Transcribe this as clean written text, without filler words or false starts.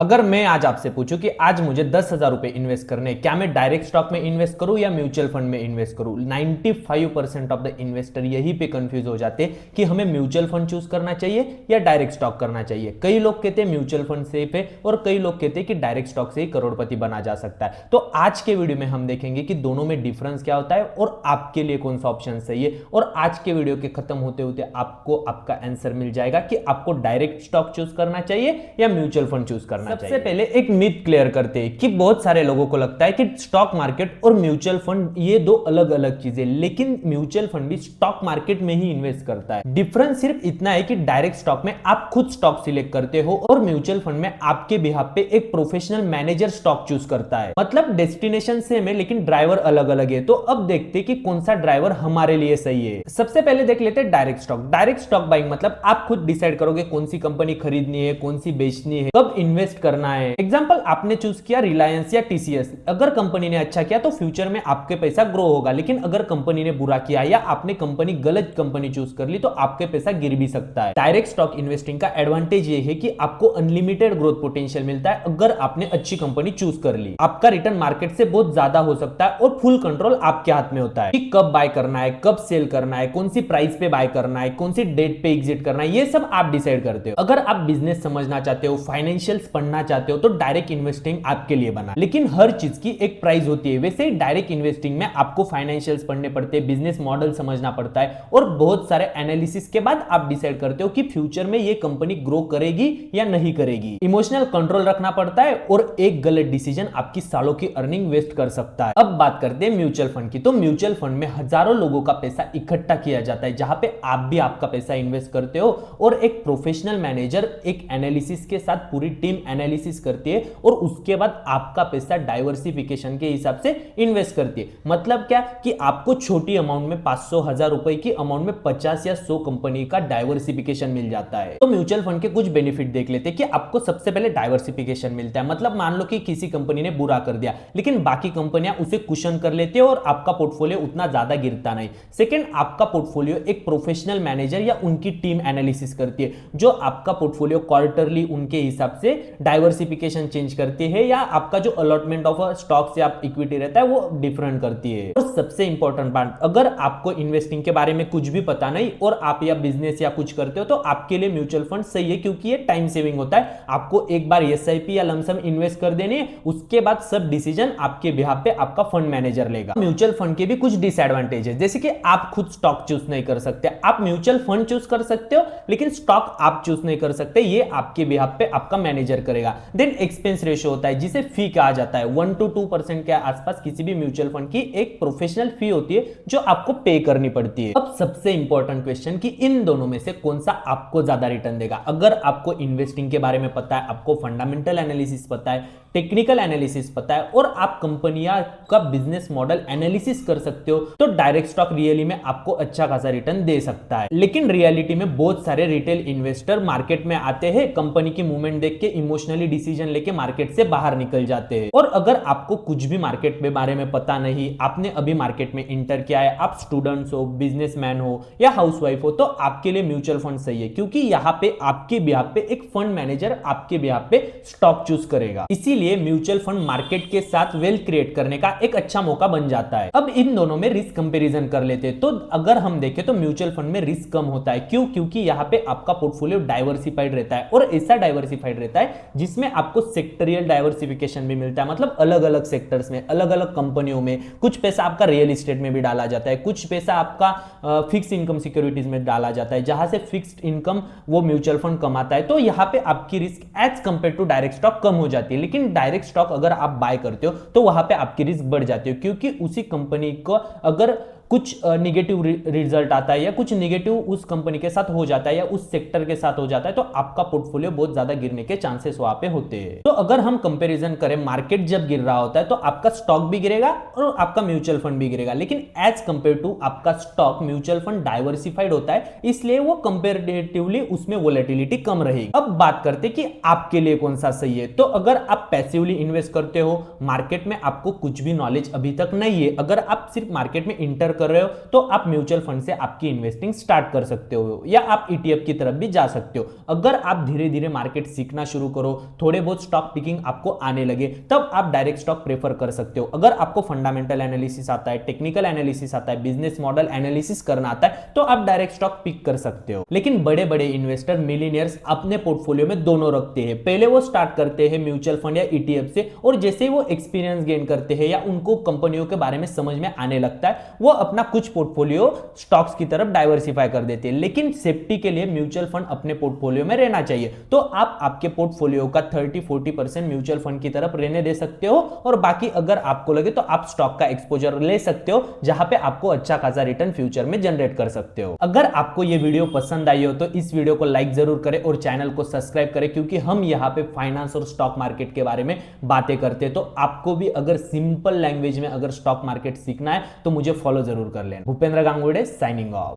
अगर मैं आज आपसे पूछूं कि आज मुझे 10,000 रुपए इन्वेस्ट करने, क्या मैं डायरेक्ट स्टॉक में इन्वेस्ट करूं या म्यूचुअल फंड में इन्वेस्ट करूं? 95% ऑफ द इन्वेस्टर यही पे कंफ्यूज हो जाते हैं कि हमें म्यूचुअल फंड चूज करना चाहिए या डायरेक्ट स्टॉक करना चाहिए। कई लोग कहते हैं म्यूचुअल फंड सेफ है और कई लोग कहते हैं कि डायरेक्ट स्टॉक से ही करोड़पति बना जा सकता है। तो आज के वीडियो में हम देखेंगे कि दोनों में डिफरेंस क्या होता है और आपके लिए कौन सा ऑप्शन सही है। और आज के वीडियो के खत्म होते होते आपको आपका आंसर मिल जाएगा कि आपको डायरेक्ट स्टॉक चूज करना चाहिए या म्यूचुअल फंड चूज करना चाहिए। सबसे पहले एक मिथ क्लियर करते हैं कि बहुत सारे लोगों को लगता है कि स्टॉक मार्केट और म्यूचुअल फंड ये दो अलग अलग चीजें, लेकिन म्यूचुअल फंड भी स्टॉक मार्केट में ही इन्वेस्ट करता है। डिफरेंस सिर्फ इतना है कि डायरेक्ट स्टॉक में आप खुद स्टॉक सिलेक्ट करते हो और म्यूचुअल फंड में आपके बिहाफ पे एक प्रोफेशनल मैनेजर स्टॉक चूज करता है। मतलब डेस्टिनेशन सेम है लेकिन ड्राइवर अलग अलग है। तो अब देखते हैं कि कौन सा ड्राइवर हमारे लिए सही है। सबसे पहले देख लेते हैं direct stock. Direct stock buying मतलब आप खुद डिसाइड करोगे कौन सी कंपनी खरीदनी है, कौन सी बेचनी है, कब इन्वेस्ट करना है। एग्जांपल आपने चूज किया रिलायंस या टीसीएस। अगर कंपनी ने अच्छा किया तो फ्यूचर में आपके पैसा ग्रो होगा, लेकिन अगर कंपनी ने बुरा किया या आपने कंपनी गलत कंपनी चूज कर ली तो आपके पैसा गिर भी सकता है। डायरेक्ट स्टॉक इन्वेस्टिंग का एडवांटेज ये है कि आपको अनलिमिटेड ग्रोथ पोटेंशियल मिलता है अगर आपने अच्छी कंपनी चूज कर ली। आपका रिटर्न मार्केट से बहुत ज्यादा हो सकता है और फुल कंट्रोल आपके हाथ में होता है कि कब बाय करना है, कब सेल करना है, कौन सी प्राइस पे बाय करना है, कौन सी डेट पे एग्जिट करना है, ये सब आप डिसाइड करते हो। अगर आप बिजनेस समझना चाहते हो, फाइनेंशियल्स पढ़ना चाहते हो तो डायरेक्ट इन्वेस्टिंग आपके लिए बना। लेकिन हर चीज की एक प्राइस होती है। वैसे ही डायरेक्ट इन्वेस्टिंग में आपको फाइनेंशियल्स पढ़ने पड़ते हैं, बिजनेस मॉडल समझना पड़ता है और बहुत सारे एनालिसिस के बाद आप डिसाइड करते हो कि फ्यूचर में ये कंपनी ग्रो करेगी या नहीं करेगी। इमोशनल कंट्रोल रखना पड़ता है और एक गलत डिसीजन आपकी सालों की अर्निंग वेस्ट कर सकता है। अब बात करते हैं म्यूचुअल फंड की। तो म्यूचुअल फंड में हजारों लोगों का पैसा इकट्ठा किया जाता है, जहां पे आप भी आपका पैसा इन्वेस्ट करते हो और एक प्रोफेशनल मैनेजर एक एनालिसिस के साथ पूरी टीम एनालिसिस करती है और उसके बाद आपका पैसा डाइवर्सिफिकेशन के हिसाब से इन्वेस्ट करती है। मतलब क्या कि आपको छोटी अमाउंट में 500,000 रुपए की अमाउंट में 50 या 100 कंपनी का डाइवर्सिफिकेशन मिल जाता है। तो म्यूचुअल फंड के कुछ बेनिफिट देख लेते हैं कि आपको सबसे पहले डाइवर्सिफिकेशन मिलता है। मतलब मान लो कि किसी कंपनी ने बुरा कर दिया लेकिन बाकी कंपनियां उसे कुशन कर लेती है और आपका पोर्टफोलियो उतना ज्यादा गिरता नहीं। सेकंड, आपका पोर्टफोलियो एक प्रोफेशनल मैनेजर या उनकी टीम एनालिसिस करती है जो आपका पोर्टफोलियो क्वार्टरली उनके हिसाब से डाइवर्सिफिकेशन चेंज करती है या आपका जो अलॉटमेंट ऑफ स्टॉक से आप इक्विटी रहता है वो डिफरेंट करती है। और सबसे इंपॉर्टेंट बात, अगर आपको इन्वेस्टिंग के बारे में कुछ भी पता नहीं और आप या बिजनेस या कुछ करते हो तो आपके लिए म्यूचुअल फंड सही है, क्योंकि ये टाइम सेविंग होता है। आपको एक बार एसआईपी या लमसम इन्वेस्ट कर देनी है, उसके बाद सब डिसीजन आपके बिहाफ पे आपका फंड मैनेजर लेगा। म्यूचुअल फंड के भी कुछ डिसएडवांटेज है, जैसे कि आप खुद स्टॉक चूज नहीं कर सकते। आप म्यूचुअल फंड चूज कर सकते हो लेकिन स्टॉक आप चूज नहीं कर सकते, ये आपके बिहाफ पे आपका मैनेजर करेगा। देन एक्सपेंस रेशियो होता है जिसे फी कहा जाता है। 1 to 2% के आसपास किसी भी म्यूचुअल फंड की एक प्रोफेशनल फी होती है जो आपको पे करनी पड़ती है। अब सबसे इंपॉर्टेंट क्वेश्चन कि इन दोनों में से कौन सा आपको ज्यादा रिटर्न देगा। अगर आपको इन्वेस्टिंग के बारे में पता है, आपको फंडामेंटल एनालिसिस पता है, टेक्निकल एनालिसिस पता है और आप कंपनियां का बिजनेस मॉडल एनालिसिस कर सकते हो तो डायरेक्ट स्टॉक रियली में आपको अच्छा खासा रिटर्न दे सकता है। लेकिन रियलिटी में बहुत सारे रिटेल इन्वेस्टर मार्केट में आते हैं, कंपनी की मूवमेंट देख के इमोशनली डिसीजन लेके मार्केट से बाहर निकल जाते हैं। और अगर आपको कुछ भी मार्केट के बारे में पता नहीं, आपने अभी मार्केट में इंटर किया है, आप स्टूडेंट्स हो, बिजनेसमैन हो या हाउसवाइफ हो, तो आपके लिए म्यूचुअल फंड सही है, क्योंकि यहाँ पे आपके बिहाफ पे एक फंड मैनेजर आपके बिहाफ पे स्टॉक चूज करेगा। इसीलिए म्यूचुअल फंड मार्केट के साथ वेल्थ क्रिएट करने का एक अच्छा मौका बन जाता है। अब इन दोनों में रिस्क कंपैरिजन कर लेते हैं। तो अगर हम देखें तो म्यूचुअल फंड में रिस्क कम होता है। क्यों? क्योंकि यहाँ पे आपका पोर्टफोलियो डाइवर्सिफाइड रहता है और ऐसा डाइवर्सिफाइड रहता है जिसमें आपको सेक्टरियल डाइवर्सिफिकेशन भी मिलता है। मतलब अलग अलग सेक्टर्स में, अलग अलग कंपनियों में, कुछ पैसा आपका रियल एस्टेट में भी डाला जाता है, कुछ पैसा आपका फिक्स इनकम सिक्योरिटीज में डाला जाता है, जहां से फिक्स्ड इनकम वो म्यूचुअल फंड कमाता है। तो यहाँ पे आपकी risk as compare to direct stock कम हो जाती है। लेकिन डायरेक्ट स्टॉक अगर आप बाय करते हो तो वहां पे आपकी रिस्क बढ़ जाती है, क्योंकि उसी कंपनी को अगर कुछ निगेटिव रिजल्ट आता है या कुछ निगेटिव उस कंपनी के साथ हो जाता है या उस सेक्टर के साथ हो जाता है तो आपका पोर्टफोलियो बहुत ज्यादा गिरने के चांसेस वहां पे होते हैं। तो अगर हम कंपैरिजन करें, मार्केट जब गिर रहा होता है तो आपका स्टॉक भी गिरेगा और आपका म्यूचुअल फंड भी गिरेगा, लेकिन एज कंपेयर टू आपका स्टॉक म्यूचुअल फंड डाइवर्सिफाइड होता है, इसलिए वो कंपेरेटिवली उसमें वोलेटिलिटी कम रहेगी। अब बात करते कि आपके लिए कौन सा सही है। तो अगर आप पैसिवली इन्वेस्ट करते हो, मार्केट में आपको कुछ भी नॉलेज अभी तक नहीं है, अगर आप सिर्फ मार्केट में इंटर कर रहे हो तो आप म्यूचुअल फंड से आपकी इन्वेस्टिंग स्टार्ट कर सकते हो, या आप ईटीएफ की तरफ भी जा सकते हो। अगर आप धीरे धीरे मार्केट सीखना शुरू करो, थोड़े बहुत स्टॉक पिकिंग आपको आने लगे, तब आप डायरेक्ट स्टॉक प्रेफर कर सकते हो। अगर आपको फंडामेंटल एनालिसिस आता है, टेक्निकल एनालिसिस आता है, बिजनेस मॉडल एनालिसिस करना आता है, तो आप डायरेक्ट स्टॉक पिक कर सकते हो। लेकिन बड़े बड़े इन्वेस्टर, मिलियनियर्स अपने पोर्टफोलियो में दोनों रखते हैं। पहले वो स्टार्ट करते हैं म्यूचुअल फंड या ईटीएफ से, और जैसे ही वो एक्सपीरियंस गेन करते हैं या उनको कंपनियों के बारे में समझ में आने लगता है, वो अपना कुछ पोर्टफोलियो स्टॉक्स की तरफ डाइवर्सिफाई कर देते हैं। लेकिन सेफ्टी के लिए म्यूचुअल फंड अपने पोर्टफोलियो में रहना चाहिए, तो आप आपके पोर्टफोलियो का 30-40% म्यूचुअल फंड की तरफ रहने दे सकते हो, और बाकी अगर आपको लगे तो आप स्टॉक का एक्सपोजर ले सकते हो, जहां पे आपको अच्छा खासा रिटर्न फ्यूचर में जनरेट कर सकते हो। अगर आपको ये वीडियो पसंद आई हो तो इस वीडियो को लाइक जरूर करें और चैनल को सब्सक्राइब करें, क्योंकि हम यहाँ पे फाइनेंस और स्टॉक मार्केट के बारे में बातें करते हैं। तो आपको भी अगर सिंपल लैंग्वेज में अगर स्टॉक मार्केट सीखना है तो मुझे फॉलो जरूर कर लेना। Bhupendra Gangude signing of.